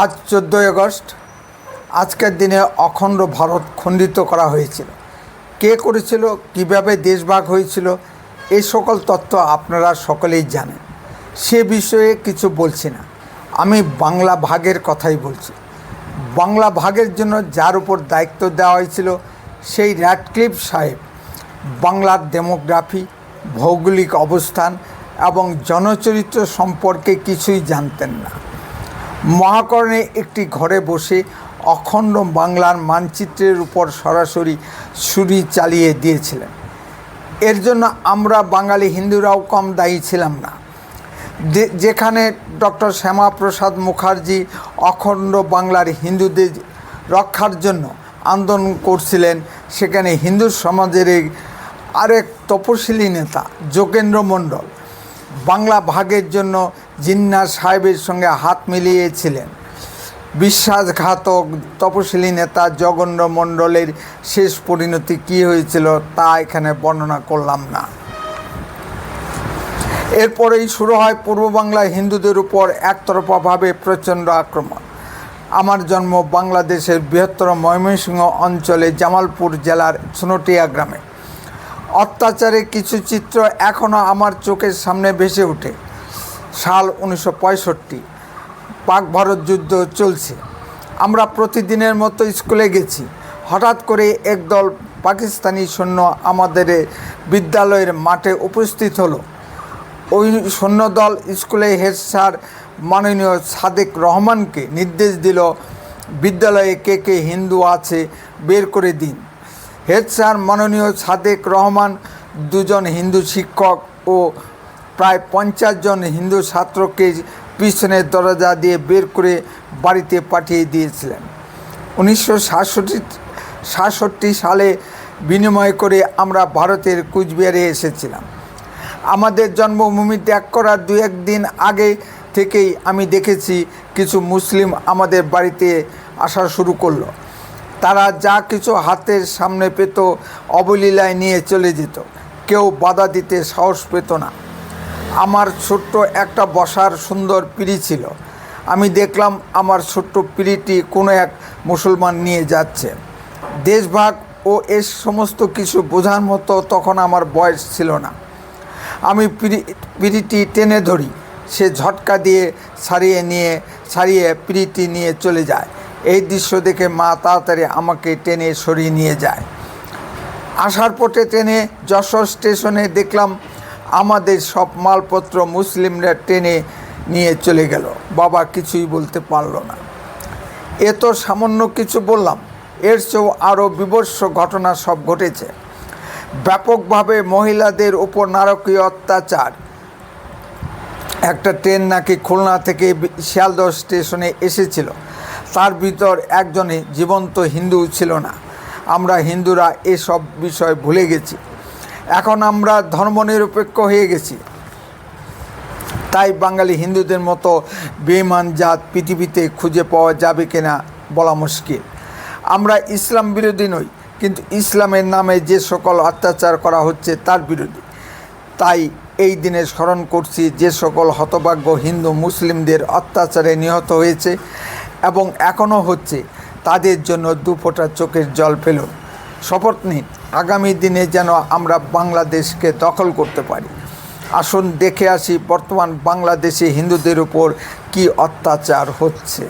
আজ 14ই আগস্ট। আজকের দিনে অখণ্ড ভারত খণ্ডিত করা হয়েছিল। কে করেছিল, কিভাবে দেশভাগ হয়েছিল, এই সকল তথ্য আপনারা সকলেই জানেন। সে বিষয়ে কিছু বলছি না, আমি বাংলা ভাগের কথাই বলছি। বাংলা ভাগের জন্য যার উপর দায়িত্ব দেওয়া হয়েছিল সেই র্যাডক্লিফ সাহেব বাংলার ডেমোগ্রাফি, ভৌগোলিক অবস্থান এবং জনচরিত্র সম্পর্কে কিছুই জানতেন না। মহাকরণে একটি ঘরে বসে অখণ্ড বাংলার মানচিত্রের উপর সরাসরি ছুরি চালিয়ে দিয়েছিলেন। এর জন্য আমরা বাঙালি হিন্দুরাও কম দায়ী ছিলাম না। যেখানে ডক্টর শ্যামাপ্রসাদ মুখার্জি অখণ্ড বাংলার হিন্দুদের রক্ষার জন্য আন্দোলন করছিলেন, সেখানে হিন্দু সমাজের আরেক তপশিলি নেতা যোগেন্দ্র মণ্ডল বাংলা ভাগের জন্য জিন্নাহ সাহেবের সঙ্গে হাত মিলিয়েছিলেন। বিশ্বাসঘাতক তপশিলি নেতা যোগেন্দ্র মণ্ডলের শেষ পরিণতি কী হয়েছিল তা এখানে বর্ণনা করলাম না। এরপরেই শুরু হয় পূর্ব বাংলায় হিন্দুদের উপর একতরফাভাবে প্রচণ্ড আক্রমণ। আমার জন্ম বাংলাদেশের বৃহত্তর ময়মনসিংহ অঞ্চলে জামালপুর জেলার চুনটিয়া গ্রামে। অত্যাচারের কিছু চিত্র এখনও আমার চোখের সামনে ভেসে ওঠে। সাল 1965, পাক ভারত যুদ্ধ চলছে। আমরা প্রতিদিনের মতো স্কুলে গেছি। হঠাৎ করে একদল পাকিস্তানি সৈন্য আমাদের বিদ্যালয়ের মাঠে উপস্থিত হলো। ওই সৈন্যদল স্কুলে হেড স্যার মাননীয় সাদেক রহমানকে নির্দেশ দিল, বিদ্যালয়ে কে কে হিন্দু আছে বের করে দিন। হেড স্যার মাননীয় সাদেক রহমান দুজন হিন্দু শিক্ষক ও প্রায় 50 জন হিন্দু ছাত্রকে পিছনের দরজা দিয়ে বের করে বাড়িতে পাঠিয়ে দিয়েছিলেন। 1967 সালে বিনিময় করে আমরা ভারতের কুচবিহারে এসেছিলাম। আমাদের জন্মভূমি ত্যাগ করার 2-1 দিন আগে থেকেই আমি দেখেছি কিছু মুসলিম আমাদের বাড়িতে আসা শুরু করলো। তারা যা কিছু হাতের সামনে পেত অবলীলায় নিয়ে চলে যেত। কেউ বাধা দিতে সাহস পেত না। আমার ছোট্ট একটা বসার সুন্দর পিঁড়ি ছিল। আমি দেখলাম আমার ছোট্ট পিঁড়িটি কোনো এক মুসলমান নিয়ে যাচ্ছে। দেশভাগ ও এর সমস্ত কিছু বোঝার মতো তখন আমার বয়স ছিল না। আমি পিঁড়িটি টেনে ধরি, সে ঝটকা দিয়ে ছাড়িয়ে পিঁড়িটি নিয়ে চলে যায়। এই দৃশ্য দেখে মা তাড়াতাড়ি আমাকে টেনে সরিয়ে নিয়ে যায়। আসার পথে ট্রেনে যশোর স্টেশনে দেখলাম আমাদের সব মালপত্র মুসলিমরা টেনে নিয়ে চলে গেল। বাবা কিছুই বলতে পারল না। এ তো সামান্য কিছু বললাম, এর চেয়েও আরও বীভৎস ঘটনা সব ঘটেছে। ব্যাপকভাবে মহিলাদের উপর নারকীয় অত্যাচার। একটা ট্রেন নাকি খুলনা থেকে শিয়ালদহ স্টেশনে এসেছিল, তার ভিতর একজনে জীবন্ত হিন্দু ছিল না। আমরা হিন্দুরা এসব বিষয় ভুলে গেছি। এখন আমরা ধর্মনিরপেক্ষ হয়ে গেছি। তাই বাঙালি হিন্দুদের মতো বেঈমান জাত পৃথিবীতে খুঁজে পাওয়া যাবে কিনা বলা মুশকিল। আমরা ইসলাম বিরোধী নই, কিন্তু ইসলামের নামে যে সকল অত্যাচার করা হচ্ছে তার বিরোধী। তাই এই দিনে স্মরণ করছি যে সকল হতভাগ্য হিন্দু মুসলিমদের অত্যাচারে নিহত হয়েছে এবং এখনও হচ্ছে, তাদের জন্য 2 ফোঁটা চোখের জল ফেলুন। শপথ নিন আগামী দিনে যেন আমরা বাংলাদেশকে দখল করতে পারি। আসুন দেখে আসি বর্তমান বাংলাদেশে হিন্দুদের উপর কী অত্যাচার হচ্ছে।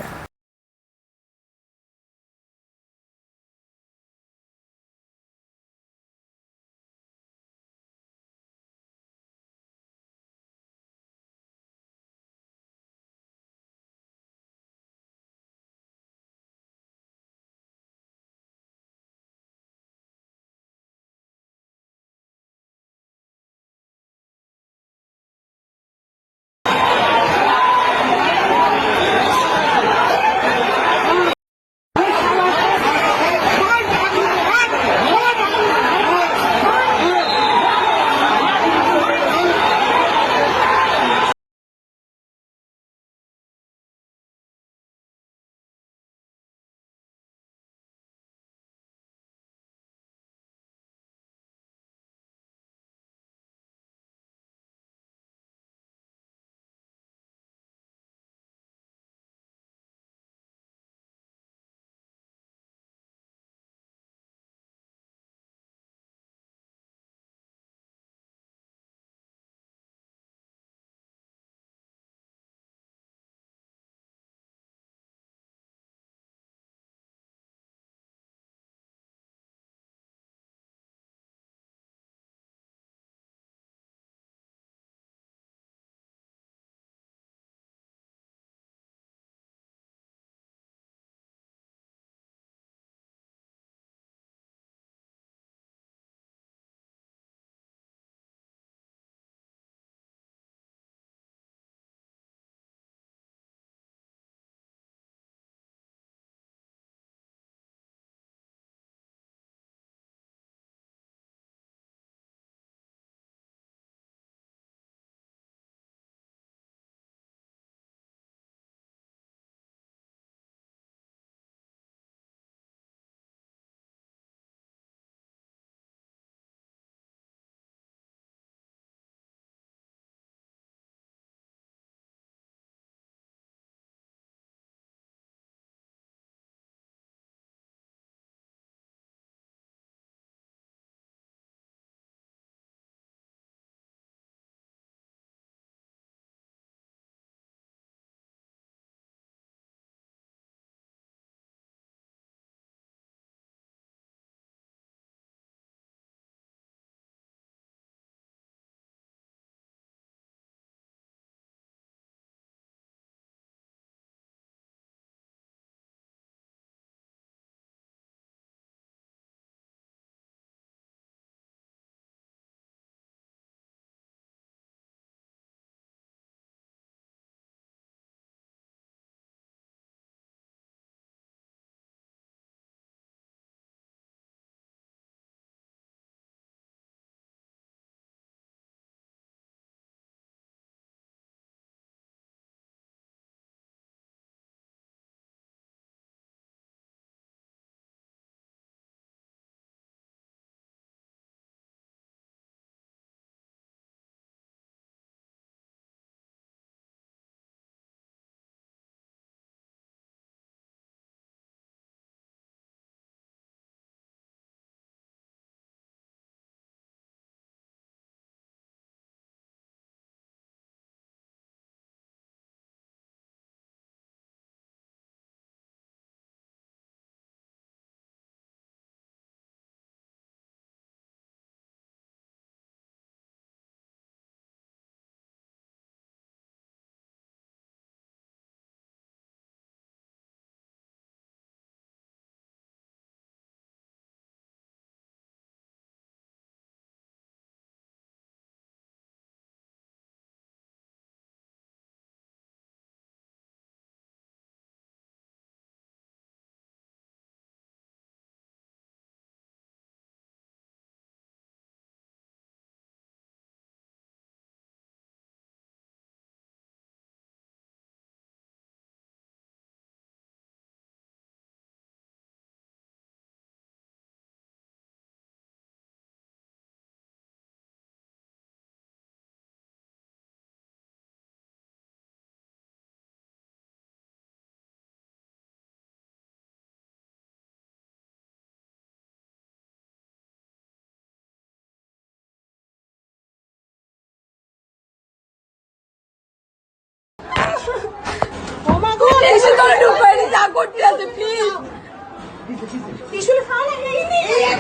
করতে আছে প্লিজ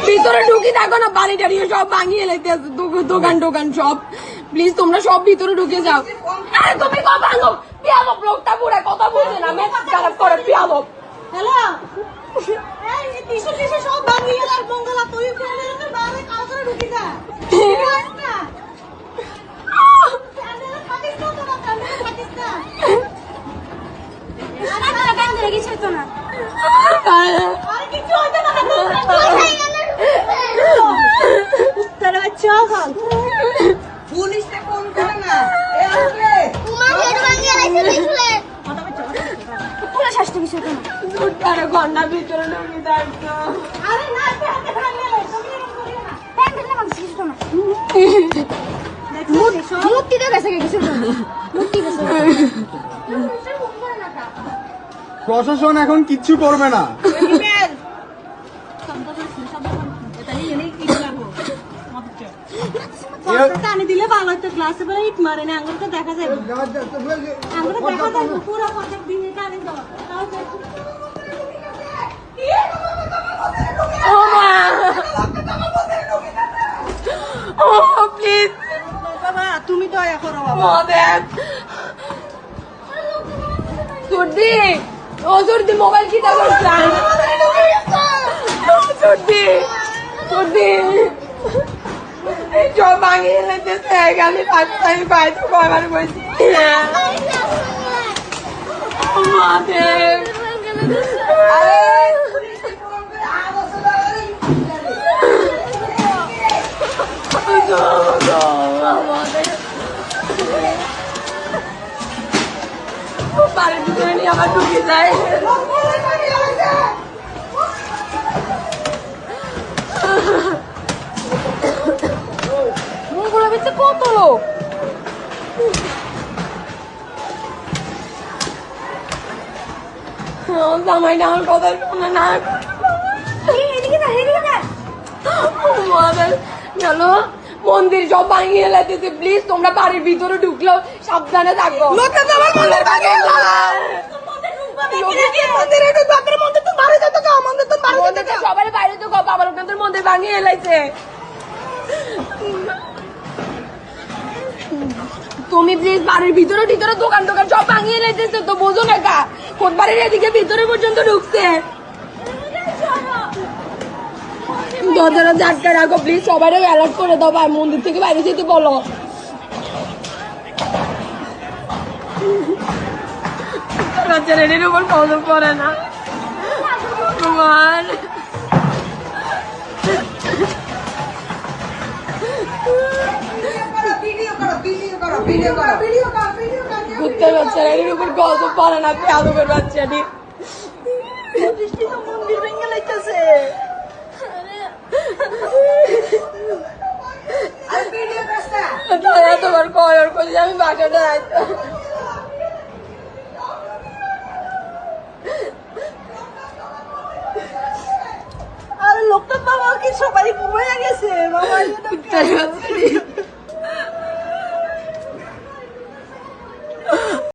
ভিতরে ঢুকি থাকো না, বাড়ি টাড়িয়ে সব ভাঙিয়ে লেতে আছে, দোকান টোকান সব। প্লিজ তোমরা সব ভিতরে ঢুকে যাও। আরে তুমি কথা ভাঙো, পিয়ালো লোকটা পুরো কথা বলছে না, মেসেজ খারাপ করে পিয়ালো। হ্যালো এই টিস্যু টিস্যু সব ভাঙিয়ে আর মঙ্গলা তুই ফেলে বাইরে কাল করে ঢুকি যা না ক্যান্ডেল ফাটিস না তো, ক্যান্ডেল ফাটিস না। আরে ক্যান্ডেল কিছু তো না, আরে কিছু হইতো না, উত্তর বাচ্চা খান পুলিশে ফোন করে না এ আসবে তোমার হেড ভাঙিয়ে রাখছে দেখলে কথা বলছো পুলিশ আসছে কিছু তো না। আরে গন্ডা ভিতরে ঢুকে থাকতো। আরে না হাতে ভাঙিয়ে রাখছে তুমি এরকম করিও না, প্যান্ডেল না ভাঙছে কিছু তো না। মূর্তি তো গেছে কিছু তো না, মূর্তি গেছে। প্রশাসন এখন কিচ্ছু করবে না। টানি দিলে ভালো হতো, ক্লাসে বলে ইট মারে না, আঙুলটা দেখা যায়, আঙুলটা দেখা যায় পুরো কথা দিনে টানি দাও। ও মা, ও প্লিজ বাবা তুমি দয়া করো বাবা। মদেব সুর্দি, ও সুর্দি মোবাইল কিটা করছেন? সুর্দি সুর্দি সব ভাঙিয়ে লেগেছে, আমি পাঁচটায় পাইতে কয়বার বলছি। মদেব বাড়ির ভিতরে নিয়ে আবার ঢুকে যায়। মুখগুলো ভিতরে কত লোক, জামাইটা আমার কথা শুনে না। গেল মন্দির সব ভাঙিয়ে লাগতেছে, প্লিজ তোমরা বাড়ির ভিতরে ঢুকলেও সাবধানে থাকবো। সবাই বাইরে তো বাবার ওখানে মন্দির ভাঙিয়ে এলাইছে। তুমি প্লিজ বাড়ির ভিতরে ভিতরে দোকান টোকান সব ভাঙিয়ে এলাইতেছে তো, বোঝো না কা কোন বাড়ির এদিকে ভিতরে পর্যন্ত ঢুকছে। দরজাটা ঝাটকা রাখো প্লিজ, সবাই অ্যালার্ট করে দাও, আর মন্দির থেকে বাইরে যেতে বলো। বাচ্চাদের উপর কদম পড়ে না তোমার। কুত্তার বাচ্চাদের উপর কদম পড়ে না, পেয়াদবের বাচ্চাটি মন্দির ভেঙে লাইতেছে। তোমার কয়র করছি আমি বাসাটা আসতে। আর লোকটা বাবা কি সবাই ঘুমিয়ে গেছে বাবা।